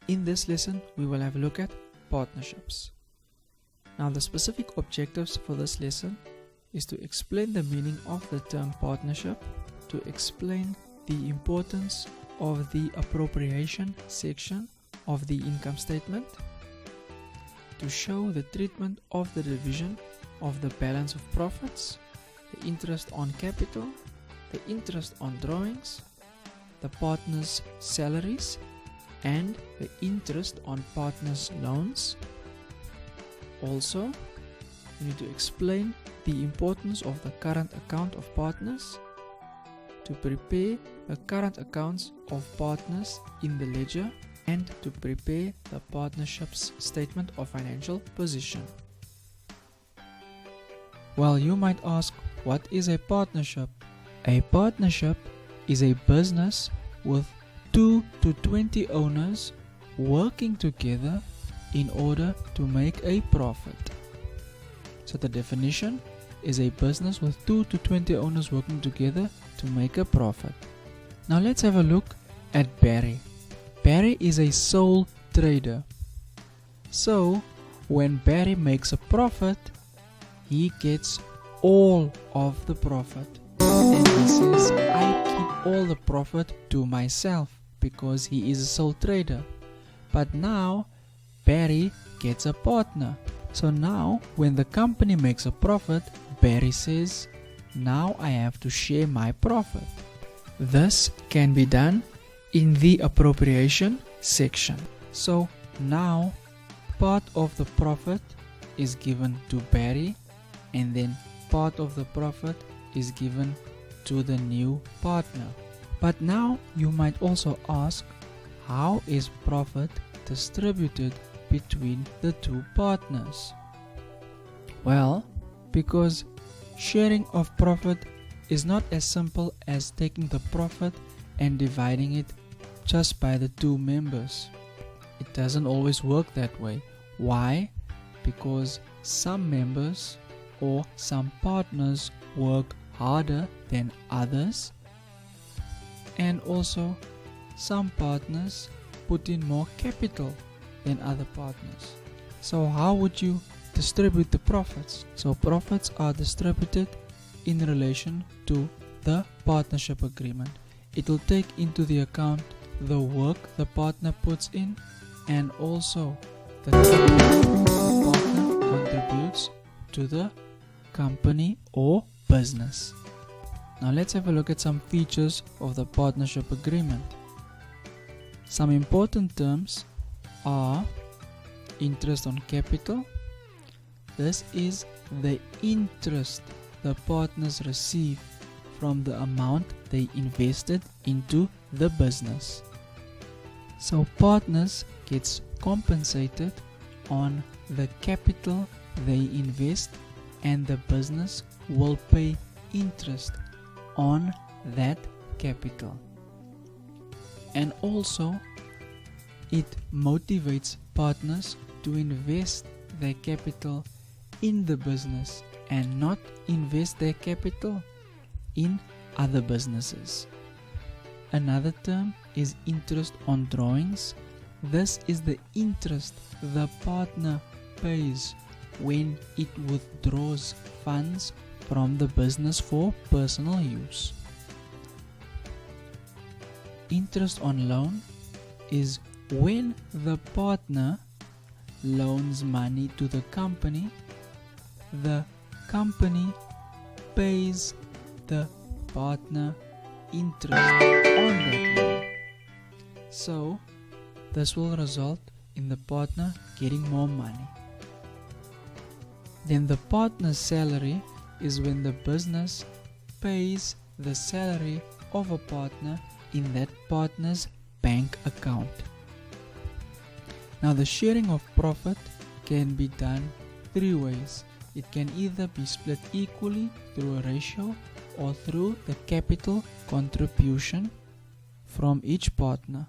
In this lesson, we will have a look at partnerships. Now, the specific objectives for this lesson is to explain the meaning of the term partnership, to explain the importance of the appropriation section of the income statement, to show the treatment of the division of the balance of profits, the interest on capital, the interest on drawings, the partners' salaries, and the interest on partners' loans. Also, we need to explain the importance of the current account of partners, to prepare the current accounts of partners in the ledger, and to prepare the partnership's statement of financial position. Well, you might ask, what is a partnership? A partnership is a business with 2 to 20 owners working together in order to make a profit. So the definition is a business with 2 to 20 owners working together to make a profit. Now let's have a look at Barry. Barry is a sole trader. So when Barry makes a profit, he gets all of the profit. And he says, I keep all the profit to myself because he is a sole trader. But now Barry gets a partner. So now when the company makes a profit, Barry says, now I have to share my profit. This can be done in the appropriation section. So now part of the profit is given to Barry, and then part of the profit is given to the new partner. But now you might also ask, how is profit distributed between the two partners? Well, because sharing of profit is not as simple as taking the profit and dividing it just by the two members. It doesn't always work that way. Why? Because some members or some partners work harder than others, and also some partners put in more capital than other partners. So how would you distribute the profits? So profits are distributed in relation to the partnership agreement. It will take into the account the work the partner puts in, and also the capital the partner contributes to the company or business. Now let's have a look at some features of the partnership agreement. Some important terms are interest on capital. This is the interest the partners receive from the amount they invested into the business. So partners gets compensated on the capital they invest, and the business will pay interest on that capital. And also it motivates partners to invest their capital in the business and not invest their capital in other businesses. Another term is interest on drawings. This is the interest the partner pays when it withdraws funds from the business for personal use. Interest on loan is when the partner loans money to the company pays the partner interest on that loan. So this will result in the partner getting more money. Then the partner's salary is when the business pays the salary of a partner in that partner's bank account. Now the sharing of profit can be done 3 ways. It can either be split equally through a ratio or through the capital contribution from each partner.